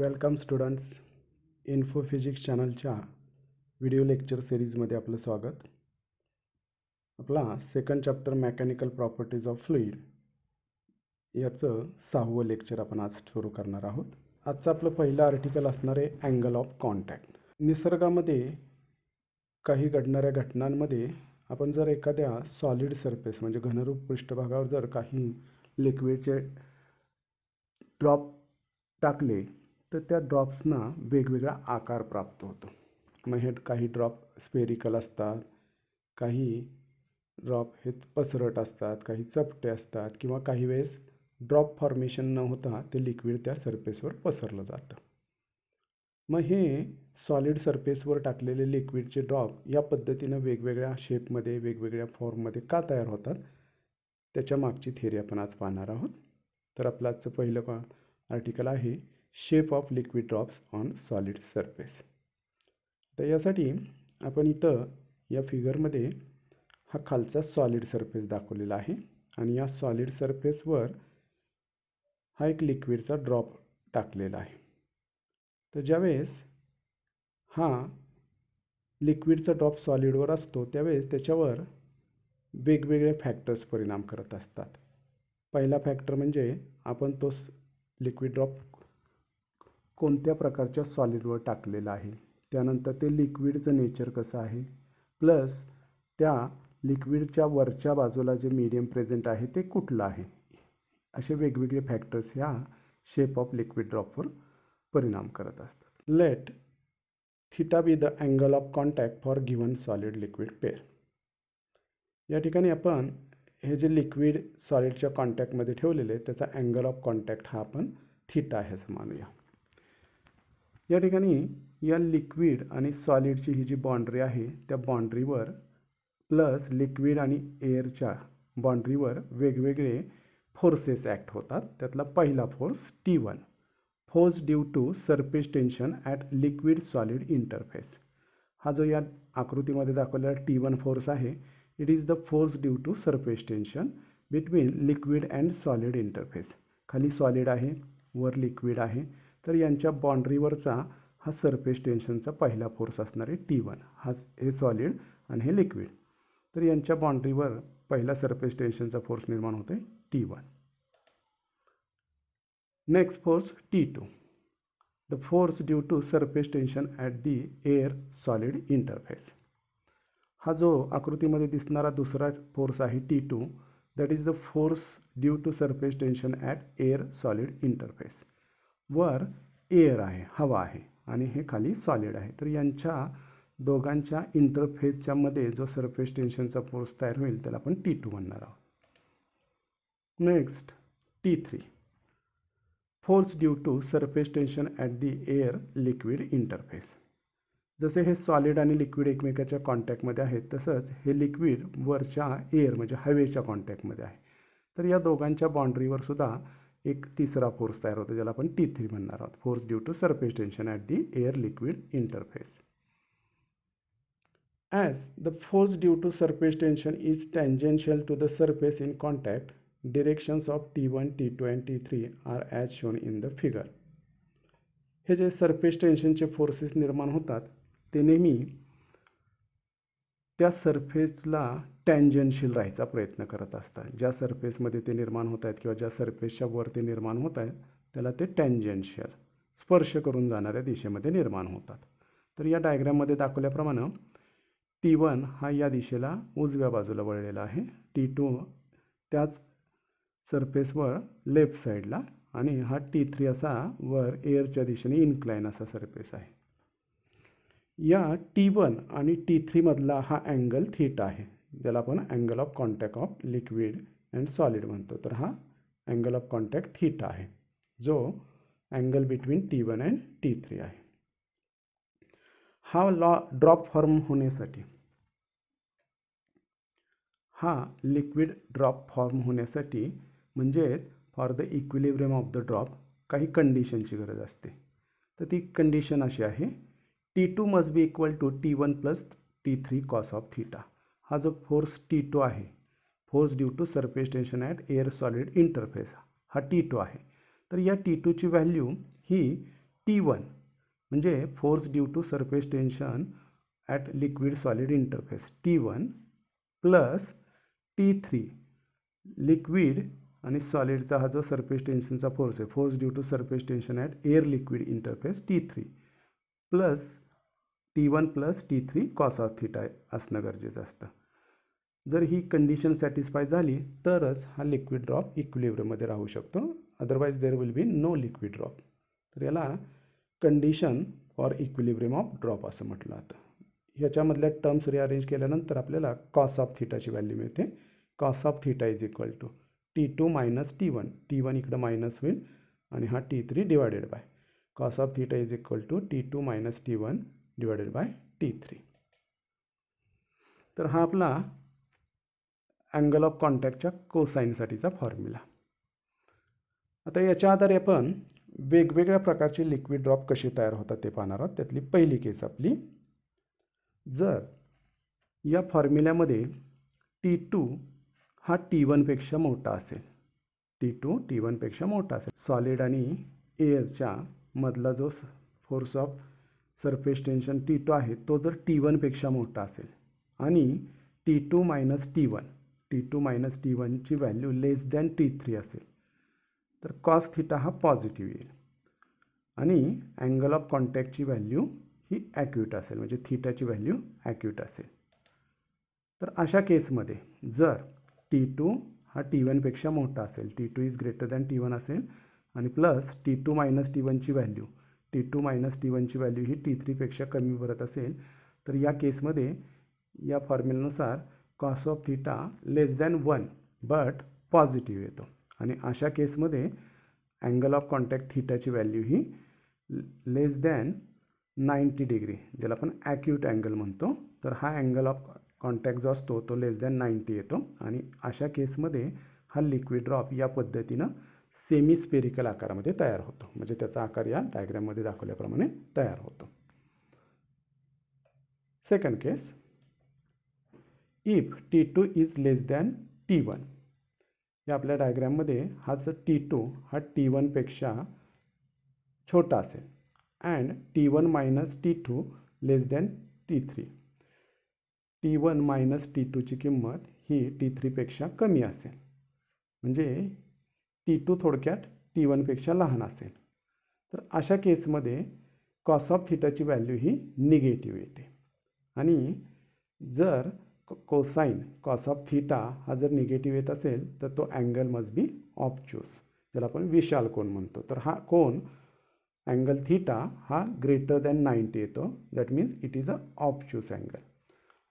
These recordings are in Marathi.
Welcome students. इन्फो फिजिक्स चॅनलच्या व्हिडिओ लेक्चर सिरीजमध्ये आपलं स्वागत. आपला second chapter mechanical properties of fluid याचं 6वं लेक्चर आपण आज सुरू करणार आहोत. आजचं आपलं पहिलं आर्टिकल असणार आहे अँगल ऑफ कॉन्टॅक्ट. निसर्गामध्ये काही घडणाऱ्या घटनांमध्ये आपण जर एखाद्या सॉलिड सरफेस म्हणजे घनरूप पृष्ठभागावर जर काही लिक्विडचे ड्रॉप टाकले तर त्या ड्रॉप्सना वेगवेगळा आकार प्राप्त होतो. मग हे काही ड्रॉप स्पेरिकल असतात, काही ड्रॉप हे पसरट असतात, काही चपटे असतात किंवा काही वेळेस ड्रॉप फॉर्मेशन न होता ते लिक्विड त्या सरफेसवर पसरलं जातं. मग हे सॉलिड सरफेसवर टाकलेले लिक्विडचे ड्रॉप या पद्धतीनं वेगवेगळ्या शेपमध्ये वेगवेगळ्या फॉर्ममध्ये का तयार होतात त्याच्या मागची थिअरी आपण आज पाहणार आहोत. तर आपलं आजचं पहिलं आर्टिकल आहे shape of liquid drops on solid surface. तर यासाठी आपण इथं या फिगरमध्ये हा खालचा सॉलिड सरफेस दाखवलेला आहे आणि या सॉलिड सरफेसवर हा एक लिक्विडचा ड्रॉप टाकलेला आहे. तर ज्यावेळेस हा लिक्विडचा ड्रॉप सॉलिडवर असतो त्यावेळेस त्याच्यावर वेगवेगळे फॅक्टर्स परिणाम करत असतात. पहिला फॅक्टर म्हणजे आपण तो लिक्विड ड्रॉप कोणत्या प्रकारच्या सॉलिडवर टाकलेला आहे, त्यानंतर ते लिक्विडचं नेचर कसं आहे, प्लस त्या लिक्विडच्या वरच्या बाजूला जे मीडियम प्रेझेंट आहे ते कुठलं आहे, असे वेगवेगळे फॅक्टर्स ह्या शेप ऑफ लिक्विड ड्रॉपवर परिणाम करत असतात. Let theta be the angle of contact for given solid liquid pair. या ठिकाणी आपण हे जे लिक्विड सॉलिडच्या कॉन्टॅक्टमध्ये ठेवलेले त्याचा अँगल ऑफ कॉन्टॅक्ट हा आपण थिटा आहे असं मानूया. या ठिकाणी या लिक्विड आणि सॉलिडची ही जी बाउंड्री आहे त्या बाउंड्रीवर प्लस लिक्विड आणि एअरच्या बाउंड्रीवर वेगवेगळे फोर्सेस ॲक्ट होतात. त्यातला पहिला force T1, force due to surface tension at liquid solid interface. हा जो या आकृतीमध्ये दाखवलेला T1 फोर्स आहे, it is the force due to surface tension between liquid and solid interface. खाली सॉलिड आहे, वर लिक्विड आहे, तर यांच्या बाउंड्रीवरचा हा सरफेस टेन्शनचा पहिला फोर्स असणार आहे T1. हे सॉलिड आणि हे लिक्विड, तर यांच्या बाउंड्रीवर पहिला सरफेस टेन्शनचा फोर्स निर्माण होतो आहे T1. Next force T2, the force due to surface tension at the air solid interface. हा जो आकृतीमध्ये दिसणारा दुसरा फोर्स आहे T2, that is the force due to surface tension at air solid interface. वर एअर आहे, हवा आहे, आणि हे खाली सॉलिड आहे, तर यांच्या दोघांच्या इंटरफेसच्या मध्ये जो सरफेस टेन्शनचा फोर्स तयार होईल त्याला आपण T2 म्हणणार आहोत. Next T3, force due to surface tension at the air liquid interface. जसे हे सॉलिड आणि लिक्विड एकमेकाच्या कॉन्टॅक्टमध्ये आहेत तसंच हे लिक्विड वरच्या एअर म्हणजे हवेच्या कॉन्टॅक्टमध्ये आहे, तर या दोघांच्या बाउंड्रीवर सुद्धा एक तिसरा फोर्स तयार होतो ज्याला आपण T3 म्हणणार आहोत, force due to surface tension at the air liquid interface. As the force due to surface tension is tangential to the surface in contact, directions of T1, T2 and T3 are as shown in the figure. हे जे सरफेस टेन्शनचे फोर्सेस निर्माण होतात ते नेहमी त्या सरफेसला टँजेन्शियल राहायचा प्रयत्न करत असतात. ज्या सरफेसमध्ये ते निर्माण होत आहेत किंवा ज्या सरफेसच्या वर ते निर्माण होत आहेत त्याला ते टँजेन्शियल, स्पर्श करून जाणाऱ्या दिशेमध्ये निर्माण होतात. तर या डायग्राममध्ये दाखवल्याप्रमाणे T1 हा या दिशेला उजव्या बाजूला वळलेला आहे, T2 त्याच सरफेसवर लेफ्ट साईडला, आणि हा T3 असा वर एअरच्या दिशेने इन्क्लाइन असा सरफेस आहे. या T1 आणि T3 मधला हा अँगल थीटा आहे ज्याला आपण angle of contact of liquid and solid म्हणतो. तर हा अँगल ऑफ कॉन्टॅक्ट थीटा आहे जो angle between T1 and T3 आहे. हा ड्रॉप फॉर्म होण्यासाठी, हा लिक्विड ड्रॉप फॉर्म होण्यासाठी म्हणजेच for the equilibrium of the drop काही कंडिशनची गरज असते. तर ती कंडिशन अशी आहे, T2 must be equal to T1 plus T3 cos of theta. हा जो फोर्स T2 आहे, force due to surface tension at air solid interface, हा T2 आहे. तर या T2ची व्हॅल्यू ही T1 म्हणजे force due to surface tension at liquid solid interface T1 plus T3 liquid आणि सॉलिडचा हा जो सरफेस टेन्शनचा फोर्स आहे, force due to surface tension at air liquid interface T3 plus T1 plus T3 cos of theta असणं गरजेचं असतं. जर ही कंडिशन सॅटिस्फाय झाली तरच हा लिक्विड ड्रॉप इक्विलिब्रियममध्ये राहू शकतो, otherwise there will be no liquid drop. तर याला condition for equilibrium of drop असं म्हटलं जातं. ह्याच्यामधल्या टर्म्स रिअरेंज केल्यानंतर आपल्याला कॉस ऑफ थिटाची व्हॅल्यू मिळते. Cos of theta is equal to T2 minus T1, T1 इकडं मायनस होईल आणि हा T3 divided by cos of theta is equal to T2 minus T1 divided by T3. तर हा आपला अँगल ऑफ कॉन्टॅक्टच्या कोसाईनसाठीचा फॉर्म्युला. आता याच्या आधारे आपण वेगवेगळ्या प्रकारचे लिक्विड ड्रॉप कसे तयार होतात ते पाहणार आहोत. त्यातली पहिली केस आपली, जर या फॉर्म्युल्यामध्ये T2 हा T1 पेक्षा मोठा असेल, T2 T1 पेक्षा मोठा असेल, सॉलिड आणि एअरच्या मधला जो force of surface tension T2 आहे तो जर T1 पेक्षा मोठा असेल आणि T2 मायनस T1 ची व्हॅल्यू लेस दॅन T3 असेल तर कॉस थिटा हा पॉझिटिव्ह येईल आणि अँगल ऑफ कॉन्टॅक्टची व्हॅल्यू ही ॲक्यूट असेल, म्हणजे थिटाची व्हॅल्यू ॲक्यूट असेल. तर अशा केसमध्ये जर T2 हा T1 पेक्षा मोठा असेल, T2 is greater than T1 असेल आणि प्लस T2 मायनस T1 ची व्हॅल्यू ही T3 पेक्षा कमी भरत असेल तर या केसमध्ये या फॉर्म्युल्यानुसार cos of theta less than 1 but positive येतो आणि अशा केसमध्ये अँगल ऑफ कॉन्टॅक्ट थिटाची व्हॅल्यू ही लेस दॅन 90 डिग्री, ज्याला आपण ॲक्यूट अँगल म्हणतो, तर हा अँगल ऑफ कॉन्टॅक्ट जो असतो तो लेस दॅन 90 येतो आणि अशा केसमध्ये हा लिक्विड ड्रॉप या पद्धतीनं सेमी स्पेरिकल आकारामध्ये तयार होतो, म्हणजे त्याचा आकार या डायग्राममध्ये दाखवल्याप्रमाणे तयार होतो. Second case, if T2 is less than T1. या आपल्या डायग्राममध्ये हा जर T2 हा T1 पेक्षा छोटा असेल and T1 minus T2 less than T3. T1 minus T2 ची किंमत ही T3 पेक्षा कमी असेल, म्हणजे T2 थोडक्यात T1 पेक्षा लहान असेल. तर अशा केसमध्ये कॉस ऑफ थिटाची व्हॅल्यू ही निगेटिव्ह येते आणि जर कॉस ऑफ थिटा हा जर निगेटिव्ह येत असेल तर तो अँगल मस्ट बी ऑब्च्युअस, ज्याला आपण विशाल कोन म्हणतो. तर हा कोन अँगल थिटा हा ग्रेटर दॅन 90 येतो, that means it is a obtuse angle.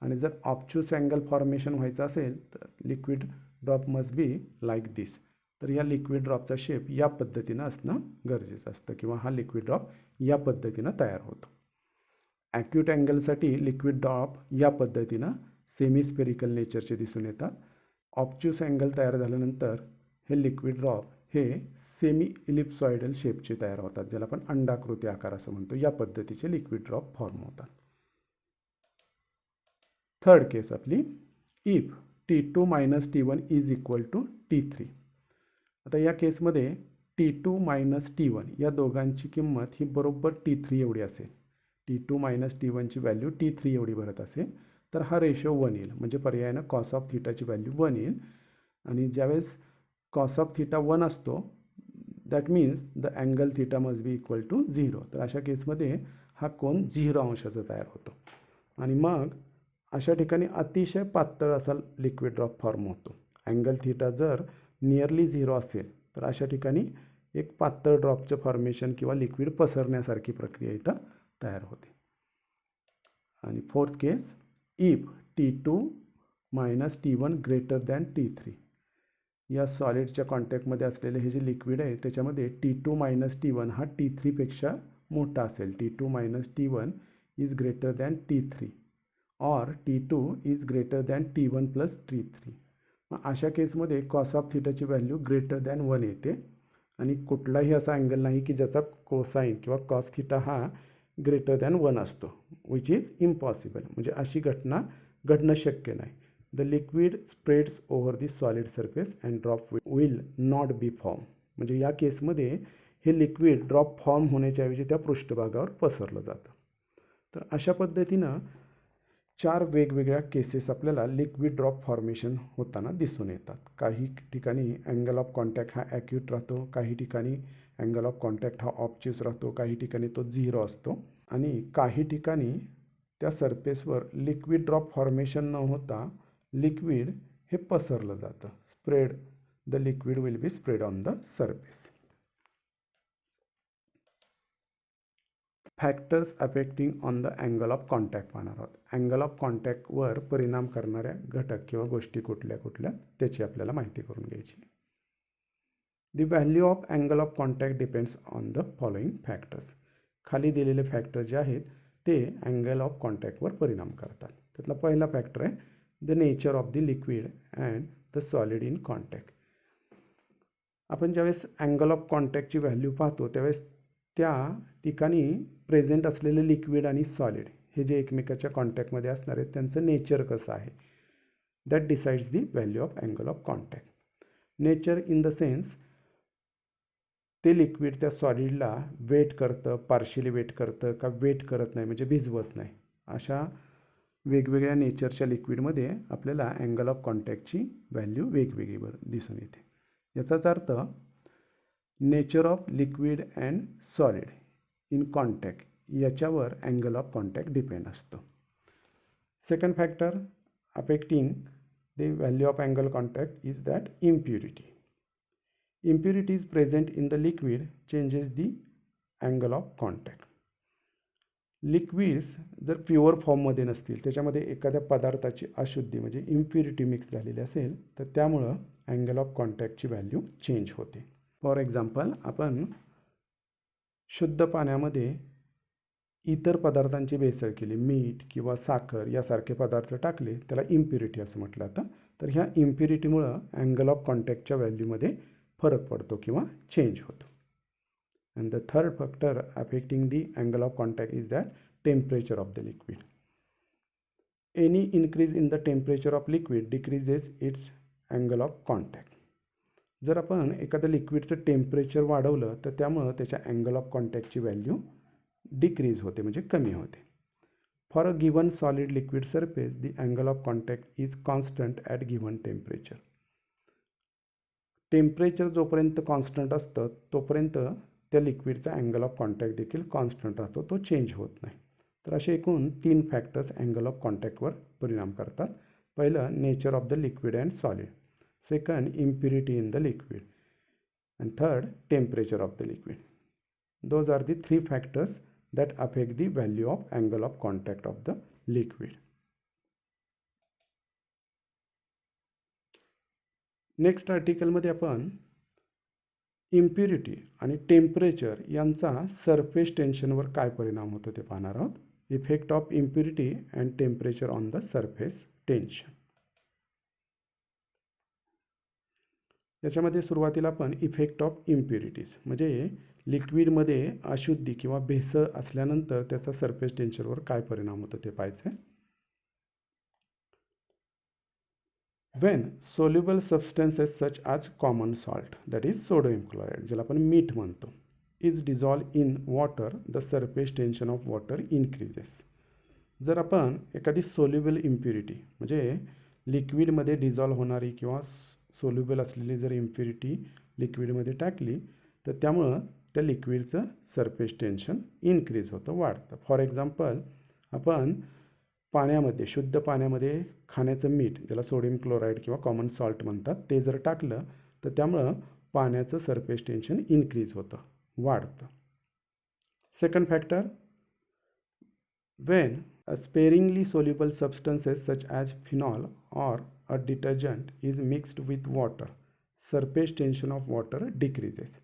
आणि जर ऑब्च्युअस अँगल फॉर्मेशन व्हायचं असेल तर liquid drop must be like this. तर या लिक्विड ड्रॉपचा शेप या पद्धतीनं असणं गरजेचं असतं किंवा हा लिक्विड ड्रॉप या पद्धतीनं तयार होतो. ॲक्यूट अँगलसाठी लिक्विड ड्रॉप या पद्धतीनं सेमी स्पेरिकल नेचरचे दिसून येतात. ऑब्च्युअस अँगल तयार झाल्यानंतर हे लिक्विड ड्रॉप हे सेमी इलिप्सॉइडल शेपचे तयार होतात, ज्याला आपण अंडाकृती आकार असं म्हणतो. या पद्धतीचे लिक्विड ड्रॉप फॉर्म होतात. थर्ड केस आपली, if T2 minus T1 is equal to T3. आता या केसमध्ये T2 मायनस T1 या दोघांची किंमत ही बरोबर T3 एवढी असेल. T2 मायनस T1 ची व्हॅल्यू T3 एवढी भरत असेल तर हा रेशो 1 येईल, म्हणजे पर्यायानं कॉस ऑफ थिटाची व्हॅल्यू 1 येईल आणि ज्यावेळेस कॉस ऑफ थिटा 1 असतो that means the angle theta must be equal to 0. तर अशा केसमध्ये हा कोन 0 अंशाचा तयार होतो आणि मग अशा ठिकाणी अतिशय पातळ असा लिक्विड ड्रॉप फॉर्म होतो. अँगल थिटा जर नियरली 0 असेल तर अशा ठिकाणी एक पातळ ड्रॉपचं फॉर्मेशन किंवा लिक्विड पसरण्यासारखी प्रक्रिया इथं तयार होते. आणि fourth case, if T2 minus T1 greater than T3. या सॉलिडच्या कॉन्टॅक्टमध्ये असलेले हे जे लिक्विड आहे त्याच्यामध्ये T2 मायनस T1 हा T3 पेक्षा मोठा असेल. T2 minus T1 is greater than T3 और T2 is greater than T1 plus T3. मग अशा केसमध्ये कॉस ऑफ थिटाची व्हॅल्यू ग्रेटर दॅन 1 येते आणि कुठलाही असा अँगल नाही की ज्याचा कोसाईन किंवा कॉस थिटा हा ग्रेटर दॅन 1 असतो, विच इज इम्पॉसिबल. म्हणजे अशी घटना घडणं शक्य नाही. The liquid spreads over the solid surface and drop will not be form. म्हणजे या केसमध्ये हे लिक्विड ड्रॉप फॉर्म होण्याच्याऐवजी त्या पृष्ठभागावर पसरलं जातं. तर अशा पद्धतीनं 4 वेगवेगळ्या केसेस आपल्याला लिक्विड ड्रॉप फॉर्मेशन होताना दिसून येतात. काही ठिकाणी अँगल ऑफ कॉन्टॅक्ट हा ॲक्यूट राहतो, काही ठिकाणी अँगल ऑफ कॉन्टॅक्ट हा ऑब्च्युस राहतो, काही ठिकाणी तो 0 असतो आणि काही ठिकाणी त्या सरफेसवर लिक्विड ड्रॉप फॉर्मेशन न होता लिक्विड हे पसरलं जातं. Spread the liquid will be spread on the surface. Factors affecting on the angle of contact पाहणार आहोत. अँगल ऑफ कॉन्टॅक्टवर परिणाम करणाऱ्या घटक किंवा गोष्टी कुठल्या कुठल्या त्याची आपल्याला माहिती करून घ्यायची. The value of angle of contact depends on the following factors. खाली दिलेले फॅक्टर जे आहेत ते अँगल ऑफ कॉन्टॅक्टवर परिणाम करतात. त्यातला पहिला फॅक्टर आहे the nature of the liquid and the solid in contact. आपण ज्यावेळेस अँगल ऑफ कॉन्टॅक्टची व्हॅल्यू पाहतो त्यावेळेस त्या ठिकाणी प्रेझेंट असलेले लिक्विड आणि सॉलिड हे जे एकमेकाच्या कॉन्टॅक्टमध्ये असणार आहेत त्यांचं नेचर कसं आहे, that decides the value of angle of contact. Nature in the sense ते लिक्विड त्या सॉलिडला वेट करतं, पार्शियली वेट करतं का वेट करत नाही म्हणजे भिजवत नाही. अशा वेगवेगळ्या नेचरच्या लिक्विडमध्ये आपल्याला अँगल ऑफ कॉन्टॅक्टची व्हॅल्यू वेगवेगळी दिसून येते. याचाच earth nature of liquid and solid in contact याच्यावर अँगल ऑफ कॉन्टॅक्ट डिपेंड असतो. Second factor affecting the value of angle contact is that impurity. Impurities present in the liquid changes the angle of contact. Liquids जर प्युअर फॉर्ममध्ये नसतील, त्याच्यामध्ये एखाद्या पदार्थाची अशुद्धी म्हणजे इम्प्युरिटी मिक्स झालेली असेल तर त्यामुळं अँगल ऑफ कॉन्टॅक्टची व्हॅल्यू चेंज होते. फॉर एक्झाम्पल, आपण शुद्ध पाण्यामध्ये इतर पदार्थांची भेसळ केली, मीठ किंवा साखर यासारखे पदार्थ टाकले, त्याला इम्प्युरिटी असं म्हटलं जातं. तर ह्या इम्प्युरिटीमुळं अँगल ऑफ कॉन्टॅक्टच्या व्हॅल्यूमध्ये फरक पडतो किंवा चेंज होतो. And the third factor affecting the angle of contact is that temperature of the liquid. Any increase in the temperature of liquid decreases it's angle of contact. जर आपण एखाद्या लिक्विडचं टेम्परेचर वाढवलं तर त्यामुळं त्याच्या अँगल ऑफ कॉन्टॅक्टची व्हॅल्यू डिक्रीज होते म्हणजे कमी होते. For a given solid liquid surface the angle of contact is constant at given temperature. Temperature जोपर्यंत कॉन्स्टंट असतं तोपर्यंत त्या लिक्विडचा अँगल ऑफ कॉन्टॅक्ट देखील कॉन्स्टंट राहतो, तो चेंज होत नाही. तर असे एकूण 3 फॅक्टर्स अँगल ऑफ कॉन्टॅक्टवर परिणाम करतात. पहिलं nature of the liquid and solid, second impurity in the liquid, and third temperature of the liquid. Those are the 3 factors that affect the value of angle of contact of the liquid. Next आर्टिकलमध्ये आपण इम्प्युरिटी आणि टेम्परेचर यांचा सरफेस टेन्शनवर काय परिणाम होतो ते पाहणार आहोत. Effect of impurity and temperature on the surface tension. याच्यामध्ये सुरुवातीला आपण इफेक्ट ऑफ इम्प्युरिटीज म्हणजे लिक्विडमध्ये अशुद्धी किंवा भेसळ असल्यानंतर त्याचा सरफेस टेन्शनवर काय परिणाम होतो ते पाहायचं आहे. When soluble substances such as common salt, that is sodium chloride, ज्याला आपण मीठ म्हणतो, is dissolved in water, the surface tension of water increases. जर आपण एखादी सोल्युबल इम्प्युरिटी म्हणजे लिक्विडमध्ये डिझॉल्व होणारी किंवा सोल्युबल असलेली जर इम्प्युरिटी लिक्विडमध्ये टाकली तर त्यामुळं त्या लिक्विडचं सरफेस टेन्शन इन्क्रीज होतं, वाढतं. फॉर एक्झाम्पल, आपण पाण्यामध्ये, शुद्ध पाण्यामध्ये खाण्याचं मीठ ज्याला सोडियम क्लोराईड किंवा कॉमन सॉल्ट म्हणतात ते जर टाकलं तर त्यामुळं पाण्याचं सरफेस टेन्शन इन्क्रीज होतं, वाढतं. Second factor, when sparingly soluble substances such as phenol or a detergent is mixed with water, surface tension of water decreases.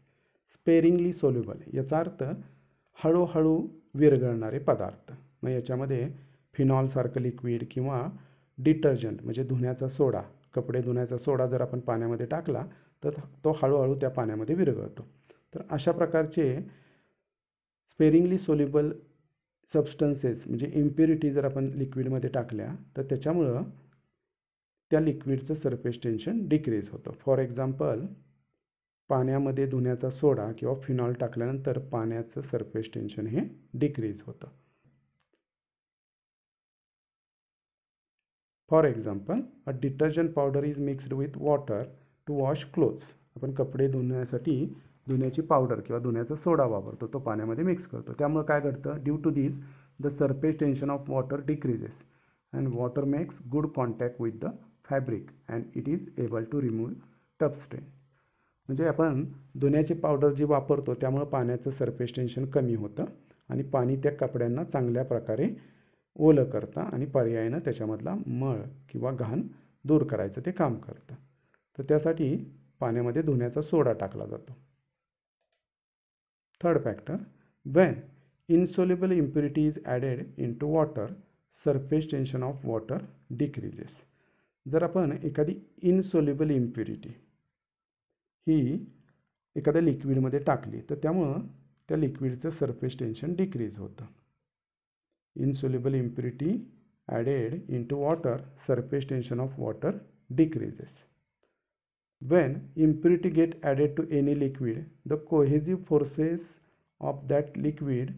sparingly soluble याचा अर्थ हळूहळू विरघळणारे पदार्थ. मग याच्यामध्ये फिनॉलसारखं लिक्विड किंवा डिटर्जंट म्हणजे धुण्याचा सोडा, कपडे धुण्याचा सोडा जर आपण पाण्यामध्ये टाकला तर तो हळूहळू त्या पाण्यामध्ये विरघळतो. तर अशा प्रकारचे स्पेरिंगली सोल्युबल सबस्टन्सेस म्हणजे इम्प्युरिटी जर आपण लिक्विडमध्ये टाकल्या तर त्याच्यामुळं त्या लिक्विडचं सरफेस टेन्शन डिक्रीज होतं. फॉर एक्झाम्पल, पाण्यामध्ये धुण्याचा सोडा किंवा फिनॉल टाकल्यानंतर पाण्याचं सरफेस टेन्शन हे डिक्रीज होतं. For example, a detergent powder is mixed with water to wash clothes. आपण कपडे धुण्यासाठी धुण्याची पावडर किंवा धुण्याचा सोडा वापरतो, तो पाण्यामध्ये मिक्स करतो. त्यामुळे काय घडतं, due to this the surface tension of water decreases and water makes good contact with the fabric and it is able to remove tough stain. म्हणजे आपण धुण्याची पावडर जी वापरतो त्यामुळे पाण्याचं सरफेस टेन्शन कमी होतं आणि पाणी त्या कपड्यांना चांगल्या प्रकारे ओलं करतं आणि पर्यायानं त्याच्यामधला मळ किंवा घाण दूर करायचं ते काम करतं. तर त्यासाठी पाण्यामध्ये धुण्याचा सोडा टाकला जातो. Third factor, when insoluble impurity is added into water surface tension of water decreases. जर आपण एखादी इनसोल्युबल इम्प्युरिटी ही एखाद्या लिक्विडमध्ये टाकली तर त्यामुळं त्या लिक्विडचं सरफेस टेन्शन डिक्रीज होतं. Insoluble impurity added into water, surface tension of water decreases. When impurity get added to any liquid, the cohesive forces of that liquid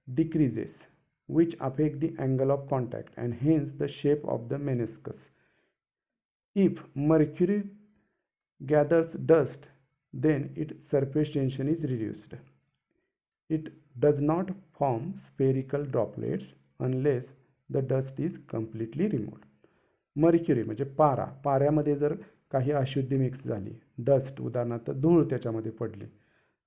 decreases, which affect the angle of contact and hence the shape of the meniscus. If mercury gathers dust, then its surface tension is reduced. It does not form spherical droplets unless the dust is completely removed. Mercury म्हणजे पारा, पाऱ्यामध्ये जर काही अशुद्धी मिक्स झाली, डस्ट उदाहरणार्थ धूळ त्याच्यामध्ये पडली,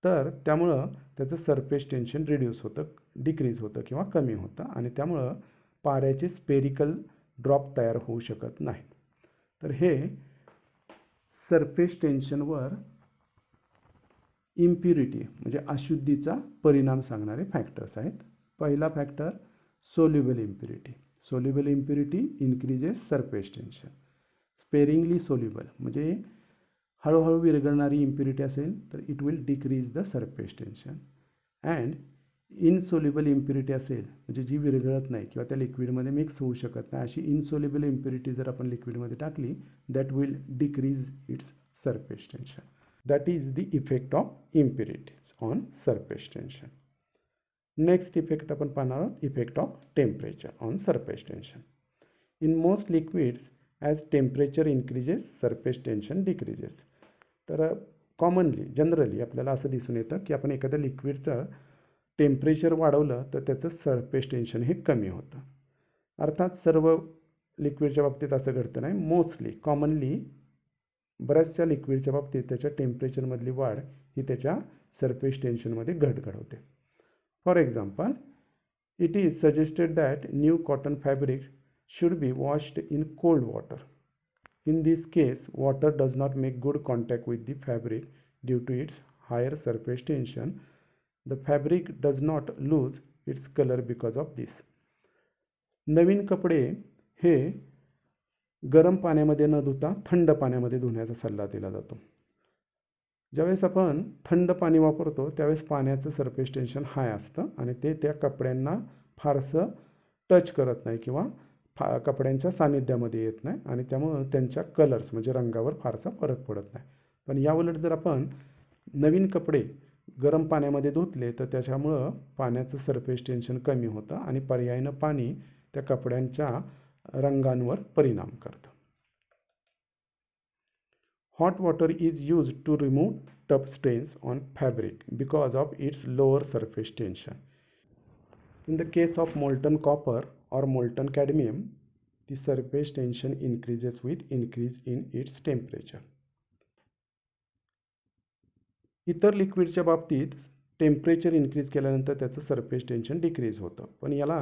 तर त्यामुळं त्याचं सरफेस टेन्शन रिड्यूस होतं, डिक्रीज होतं किंवा कमी होतं आणि त्यामुळं पाऱ्याचे स्पेरिकल ड्रॉप तयार होऊ शकत नाहीत. तर हे सरफेस टेन्शनवर इम्प्युरिटी म्हणजे अशुद्धीचा परिणाम सांगणारे फॅक्टर्स आहेत. पहिला factor, soluble impurity. Soluble impurity increases surface tension. Sparingly soluble म्हणजे हळूहळू विरघळणारी इम्प्युरिटी असेल तर it will decrease the surface tension. And insoluble impurity असेल म्हणजे जी विरघळत नाही किंवा त्या लिक्विडमध्ये मिक्स होऊ शकत नाही, अशी इनसोल्युबल इम्प्युरिटी जर आपण लिक्विडमध्ये टाकली, that will decrease its surface tension. That is the effect of impurities on surface tension. Next effect आपण पाहणार आहोत, effect of temperature on surface tension. In most liquids as temperature increases surface tension decreases. तर कॉमनली जनरली आपल्याला असं दिसून येतं की आपण एखाद्या लिक्विडचं टेम्परेचर वाढवलं तर त्याचं सरफेस टेन्शन हे कमी होतं. अर्थात सर्व लिक्विडच्या बाबतीत असं घडतं नाही, मोस्टली कॉमनली बऱ्याचशा लिक्विडच्या बाबतीत त्याच्या टेम्परेचरमधली वाढ ही त्याच्या सरफेस टेन्शनमध्ये घट घडवते. For example, it is suggested that new cotton fabric should be washed in cold water. In this case, water does not make good contact with the fabric due to its higher surface tension. The fabric does not lose its color because of this. नवीन कपडे हे गरम पाण्यामध्ये न धुता थंड पाण्यामध्ये धुण्याचा सल्ला दिला जातो. ज्यावेळेस आपण थंड पाणी वापरतो त्यावेळेस पाण्याचं सरफेस टेन्शन हाय असतं आणि ते त्या कपड्यांना फारसं टच करत नाही किंवा कपड्यांच्या सानिध्यामध्ये येत नाही आणि त्यामुळं त्यांच्या कलर्स म्हणजे रंगावर फारसा फरक पडत नाही. पण याउलट जर आपण नवीन कपडे गरम पाण्यामध्ये धुतले तर त्याच्यामुळं पाण्याचं सरफेस टेन्शन कमी होतं आणि पर्यायानं पाणी त्या कपड्यांच्या रंगांवर परिणाम करतं. Hot water is used to remove tough stains on fabric because of its lower surface tension. In the case of molten copper or molten cadmium, the surface tension increases with increase in its temperature. इतर लिक्विडच्या बाबतीत टेम्परेचर इन्क्रीज केल्यानंतर त्याचं सरफेस टेन्शन डिक्रीज होतं. पण याला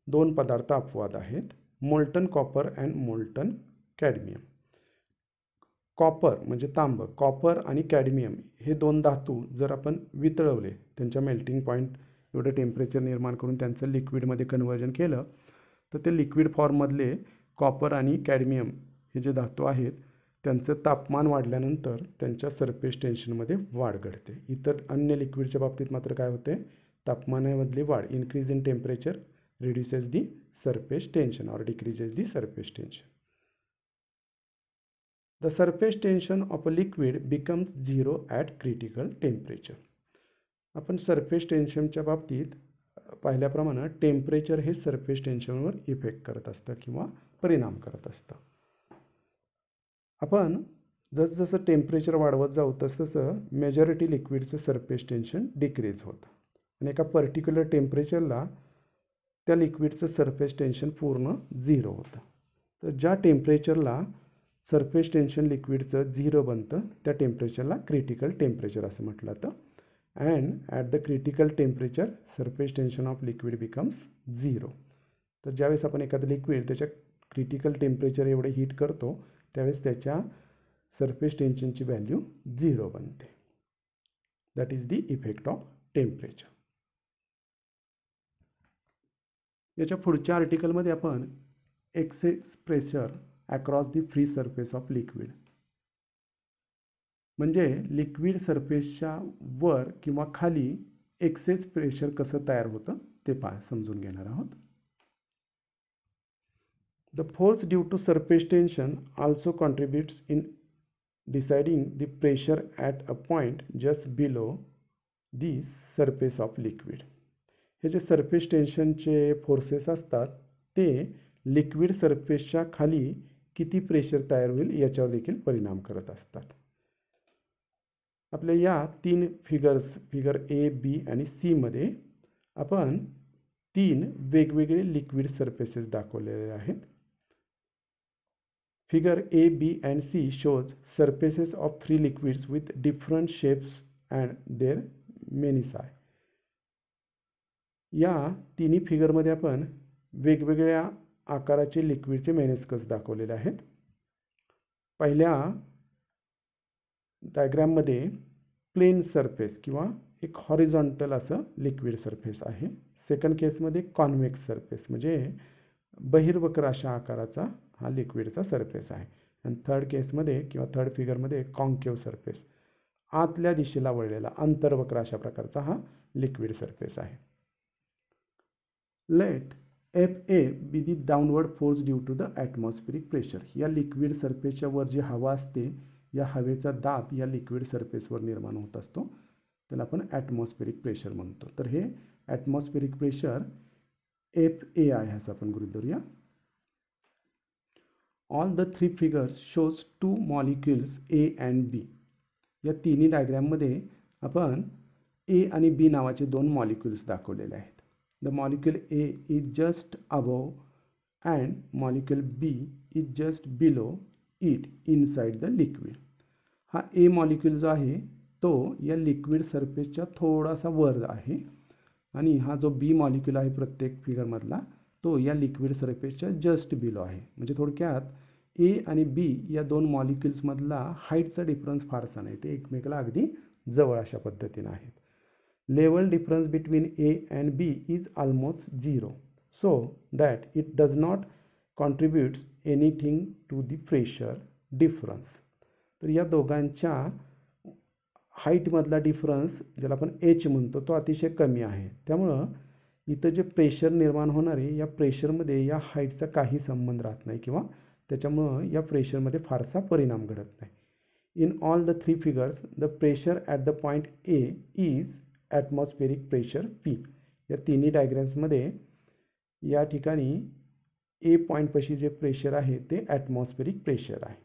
दोन पदार्थ अपवाद आहेत, molten copper and molten cadmium. Copper म्हणजे तांबं, कॉपर आणि कॅडमियम हे दोन धातू जर आपण वितळवले, त्यांच्या मेल्टिंग पॉईंट एवढं टेम्परेचर निर्माण करून त्यांचं लिक्विडमध्ये कन्वर्जन केलं तर ते लिक्विड फॉर्ममधले कॉपर आणि कॅडमियम हे जे धातू आहेत त्यांचं तापमान वाढल्यानंतर त्यांच्या सरफेस टेन्शनमध्ये वाढ घडते. इतर अन्य लिक्विडच्या बाबतीत मात्र काय होते, तापमानामधली वाढ, increase in temperature reduces the surface tension or decreases the surface tension. The surface tension of a liquid becomes zero at critical temperature. आपण सरफेस टेन्शनच्या बाबतीत पाहिल्याप्रमाणे टेम्परेचर हे सरफेस टेन्शनवर इफेक्ट करत असतं किंवा परिणाम करत असतं. आपण जसजसं टेम्परेचर वाढवत जाऊ तसतसं मेजॉरिटी लिक्विडचं सरफेस टेन्शन डिक्रीज होतं आणि एका पर्टिक्युलर टेम्परेचरला त्या लिक्विडचं सरफेस टेन्शन पूर्ण झिरो होतं. तर ज्या टेम्परेचरला सरफेस टेन्शन लिक्विडचं झिरो बनतं त्या टेम्परेचरला क्रिटिकल टेम्परेचर असं म्हटलं जातं. And at the critical temperature surface tension of liquid becomes zero. तर ज्यावेळेस आपण एखादं लिक्विड त्याच्या क्रिटिकल टेम्परेचर एवढे हीट करतो त्यावेळेस त्याच्या सरफेस टेन्शनची व्हॅल्यू झिरो बनते. That is the effect of temperature. याच्या पुढच्या आर्टिकलमध्ये आपण excess pressure across the free surface of liquid म्हणजे लिक्विड सरफेसच्या वर किंवा खाली एक्सेस प्रेशर कसं तयार होतं ते समजून घेणार आहोत. The force due to surface tension also contributes in deciding the pressure at a point just below the surface of liquid. हे जे सरफेस टेन्शनचे फोर्सेस असतात ते लिक्विड सरफेसच्या खाली किती प्रेशर तयार होईल याच्यावर देखील परिणाम करत असतात. आपल्या या तीन फिगर्स फिगर ए बी आणि सी मध्ये आपण तीन वेगवेगळे लिक्विड सरफेसेस दाखवलेले आहेत. Figure A B and C shows surfaces of three liquids with different shapes and their menisci. या तिन्ही फिगरमध्ये आपण वेगवेगळ्या आकाराचे लिक्विडचे मेनिस्कस दाखवलेले आहेत. पहिल्या डायग्राममध्ये प्लेन सरफेस किंवा एक हॉरिझॉन्टल असं लिक्विड सरफेस आहे. सेकंड केसमध्ये कॉन्व्हेक्स सरफेस म्हणजे बहिर्वक्र अशा आकाराचा हा लिक्विडचा सरफेस आहे. आणि थर्ड केसमध्ये किंवा थर्ड फिगरमध्ये कॉन्केव सरफेस आतल्या दिशेला वळलेला अंतर्वक्र अशा प्रकारचा हा लिक्विड सरफेस आहे. Let FA be the downward force due to the atmospheric pressure. या लिक्विड सरफेसच्या वर जी हवा असते या हवेचा दाब या लिक्विड सरफेसवर निर्माण होत असतो त्याला आपण ॲटमॉस्फेरिक प्रेशर म्हणतो. तर हे ॲटमॉस्फेरिक प्रेशर FA आहे असं आपण गृहीत धरूया. All the three figures shows two molecules A and B. या तिन्ही डायग्राममध्ये आपण A आणि B नावाचे दोन मॉलिक्युल्स दाखवलेले आहेत. The molecule A is just above and molecule B is just below it inside the liquid. हा A मॉलिक्यूल जो आहे तो या लिक्विड सरफेसच्या थोडासा वर आहे आणि हा जो B मॉलिक्यूल आहे प्रत्येक फिगरमधला तो या लिक्विड सरफेसच्या जस्ट बिलो आहे. म्हणजे थोडक्यात A आणि B या दोन मॉलिक्युल्समधला हाईटचा डिफरन्स फारसा नाही, ते एकमेकाला अगदी जवळ अशा पद्धतीने आहेत. Level difference between A and B is almost zero, so that it does not contribute anything to the pressure difference. तर या दोघांच्या हाईटमधला डिफरन्स ज्याला आपण H म्हणतो तो अतिशय कमी आहे. त्यामुळं इथं जे प्रेशर निर्माण होणार आहे या प्रेशरमध्ये या हाईटचा काही संबंध राहत नाही किंवा त्याच्यामुळं या प्रेशरमध्ये फारसा परिणाम घडत नाही. In all the three figures the pressure at the point A is atmospheric pressure P. या तिन्ही डायग्राम्समध्ये या ठिकाणी A पॉईंटपाशी जे प्रेशर आहे ते ॲटमॉस्फेरिक प्रेशर आहे.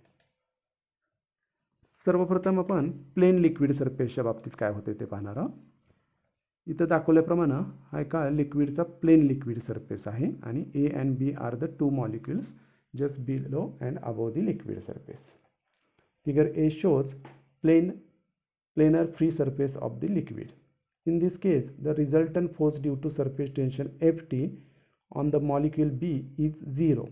सर्वप्रथम आपण प्लेन लिक्विड सरफेसच्या बाबतीत काय होते ते पाहणार आहोत. इथं दाखवल्याप्रमाणे हा एका लिक्विडचा प्लेन लिक्विड सरफेस आहे आणि A and B are the two molecules just below and above the liquid surface. Figure A shows planar free surface of the liquid. In this case, the resultant force due to surface tension Ft on the molecule B is zero.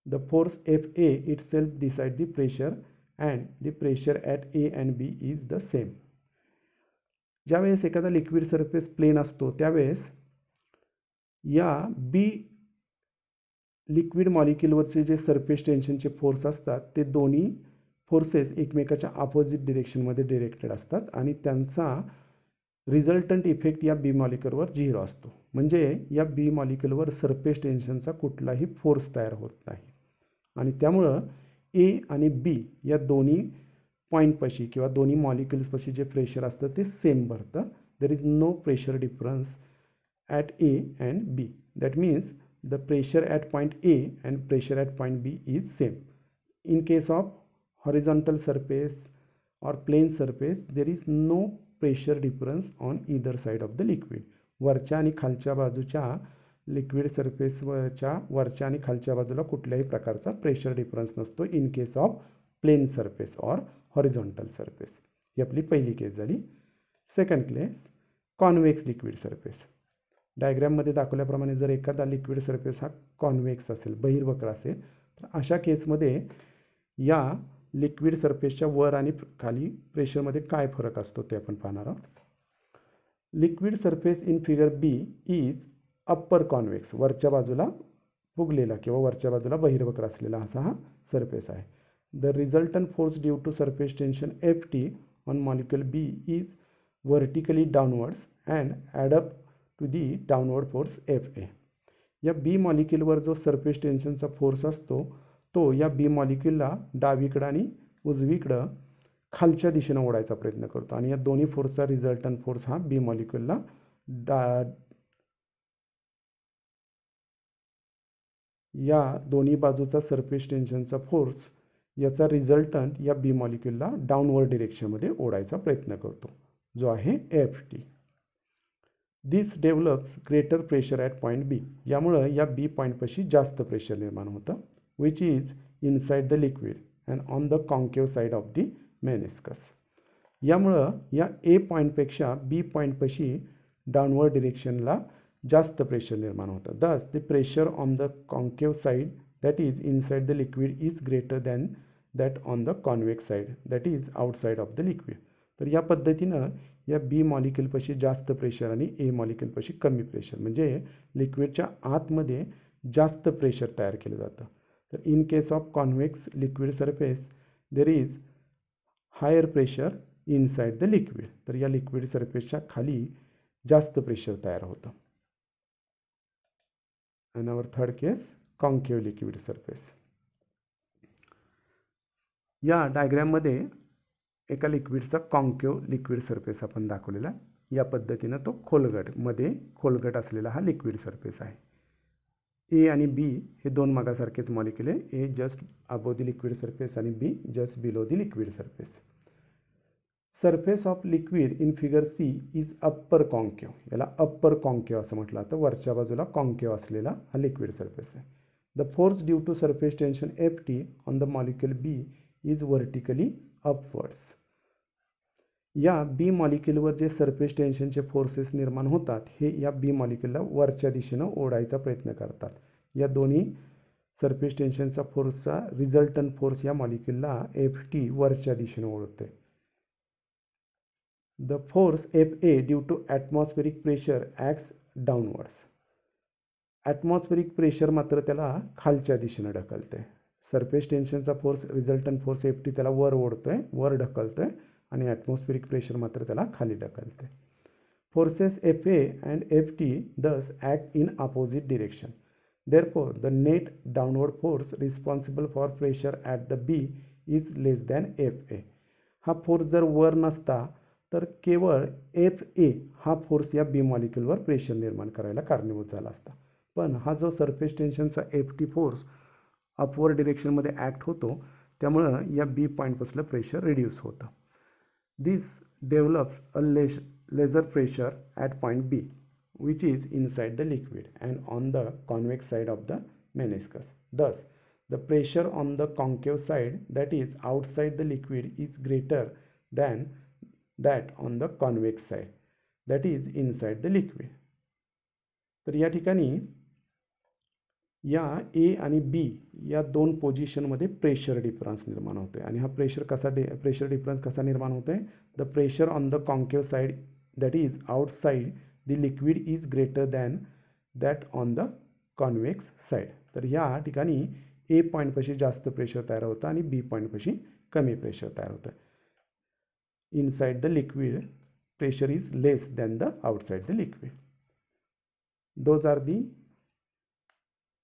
The force Fa itself decides the pressure and the pressure at A and B is the same. ज्यावेळेस एखादा लिक्विड सरफेस प्लेन असतो त्यावेळेस या B लिक्विड मॉलिक्युलवरचे जे सरफेस टेन्शनचे फोर्स असतात ते दोन्ही फोर्सेस एकमेकाच्या अपोजिट डिरेक्शनमध्ये डिरेक्टेड असतात आणि त्यांचा रिझल्टंट इफेक्ट या बी मॉलिक्युलवर झिरो असतो. म्हणजे या बी मॉलिक्युलवर सरफेस टेन्शनचा कुठलाही फोर्स तयार होत नाही आणि त्यामुळं ए आणि बी या दोन्ही पॉईंटपाशी किंवा दोन्ही मॉलिक्युल्सपाशी जे प्रेशर असतं ते सेम भरतं. There is no pressure difference at A and B. That means the pressure at point A and pressure at point B is same. In case of horizontal surface or plane surface, there is no pressure difference on either side of the liquid. वरच्या आणि खालच्या बाजूच्या लिक्विड सरफेसवरच्या वरच्या आणि खालच्या बाजूला कुठल्याही प्रकारचा प्रेशर डिफरन्स नसतो in case of plane surface or horizontal surface. ही आपली पहिली केस झाली. Second case convex liquid surface. डायग्रॅममध्ये दाखवल्याप्रमाणे जर एखादा लिक्विड सरफेस हा कॉन्व्हेक्स असेल, बहिर्वक्र असेल, तर अशा केसमध्ये या लिक्विड सरफेसच्या वर आणि खाली प्रेशरमध्ये काय फरक असतो ते आपण पाहणार आहोत. Liquid surface in figure B is upper convex. वरच्या बाजूला फुगलेला किंवा वरच्या बाजूला बहिर्वक्र असलेला असा हा सरफेस आहे. The resultant force due to surface tension Ft on molecule B is vertically downwards and add up to the downward force Fa. या बी मॉलिक्युलवर जो सरफेस टेन्शनचा फोर्स असतो तो या बी मॉलिक्युलला डावीकडं आणि उजवीकडं खालच्या दिशेनं ओढायचा प्रयत्न करतो आणि या दोन्ही फोर्सचा रिझल्टंट फोर्स हा बी मॉलिक्युलला या दोन्ही बाजूचा सरफेस टेन्शनचा फोर्स याचा रिझल्टंट या बी मॉलिक्युलला डाऊनवर्ड डिरेक्शनमध्ये ओढायचा प्रयत्न करतो जो आहे Ft. This develops greater pressure at point B. यामुळं या बी पॉईंटपाशी जास्त प्रेशर निर्माण होतं which is inside the liquid and on the concave side of the meniscus. यामुळं या ए पॉईंटपेक्षा बी पॉईंटपाशी डाऊनवर्ड डिरेक्शनला जास्त प्रेशर निर्माण होतं. दस the pressure on the concave side that is inside the liquid is greater than that on the convex side that is outside of the liquid. तर या पद्धतीनं या बी मॉलिक्युलपाशी जास्त प्रेशर आणि ए मॉलिक्युलपाशी कमी प्रेशर म्हणजे लिक्विडच्या आतमध्ये जास्त प्रेशर तयार केलं जातं. तर in case of convex liquid surface there is higher pressure inside the liquid. तर या लिक्विड सरफेसच्या खाली जास्त प्रेशर तयार होतं. And our third case concave liquid surface. या डायग्रॅममध्ये एका लिक्विडचा कॉन्केव लिक्विड सरफेस आपण दाखवलेला. या पद्धतीनं तो खोलगट असलेला हा लिक्विड सरफेस आहे. ए आणि बी हे दोन मागासारखेच मॉलिक्युल आहे. A just above the liquid surface आणि B just below the liquid surface. Surface of liquid in figure C is upper concave. याला अप्पर कॉन्केव असं म्हटलं जातं. वरच्या बाजूला कॉन्केव असलेला हा लिक्विड सरफेस आहे. The force due to surface tension Ft on the molecule B is vertically upwards. या बी मॉलिक्युलवर जे सरफेस टेन्शनचे फोर्सेस निर्माण होतात हे या बी मॉलिक्युलला वरच्या दिशेनं ओढायचा प्रयत्न करतात. या दोन्ही सरफेस टेन्शनचा फोर्सचा रिझल्टंट फोर्स या मॉलिक्युलला Ft वरच्या दिशेनं ओढते. The force Fa due to atmospheric pressure acts downwards. Atmospheric pressure मात्र त्याला खालच्या दिशेनं ढकलते. सरफेस टेन्शनचा फोर्स रिझल्टंट फोर्स Ft त्याला वर ओढतोय, वर ढकलतोय आणि ॲटमॉस्फेरिक प्रेशर मात्र त्याला खाली ढकलते. Forces Fa and Ft thus act in opposite direction. Therefore the net downward force responsible for pressure at the B is less than Fa. हा फोर्स जर वर नसता तर केवळ Fa हा फोर्स या बी मॉलिक्युलवर प्रेशर निर्माण करायला कारणीभूत झाला असता. पण हा जो सरफेस टेन्शनचा Ft फोर्स अपवर्ड डिरेक्शनमध्ये ॲक्ट होतो त्यामुळं या बी पॉईंटपासलं प्रेशर रिड्यूस होतं. This develops a lesser pressure at point B which is inside the liquid and on the convex side of the meniscus. Thus, the pressure on the concave side that is outside the liquid is greater than that on the convex side that is inside the liquid. तर या ठिकाणी या ए आणि बी या दोन पोझिशनमध्ये प्रेशर डिफरन्स निर्माण होते आणि हा प्रेशर डिफरन्स कसा निर्माण होतोय. The pressure on the concave side that is outside the liquid is greater than that on the convex side. तर या ठिकाणी ए पॉईंटपाशी जास्त प्रेशर तयार होतं आणि बी पॉईंटपाशी कमी प्रेशर तयार होतं. Inside the liquid pressure is less than the outside the liquid. Those are the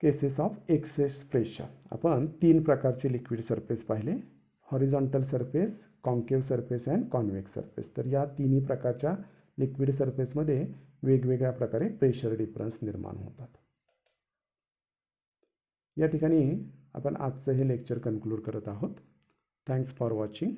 cases of excess pressure. आपण 3 प्रकारचे लिक्विड सरफेस पाहिले, horizontal surface, concave surface and convex surface. तर या तिन्ही प्रकारच्या लिक्विड सरफेसमध्ये वेगवेगळ्या प्रकारे प्रेशर डिफरन्स निर्माण होतात. या ठिकाणी आपण आजचं हे लेक्चर कन्क्लूड करत आहोत. Thanks for watching.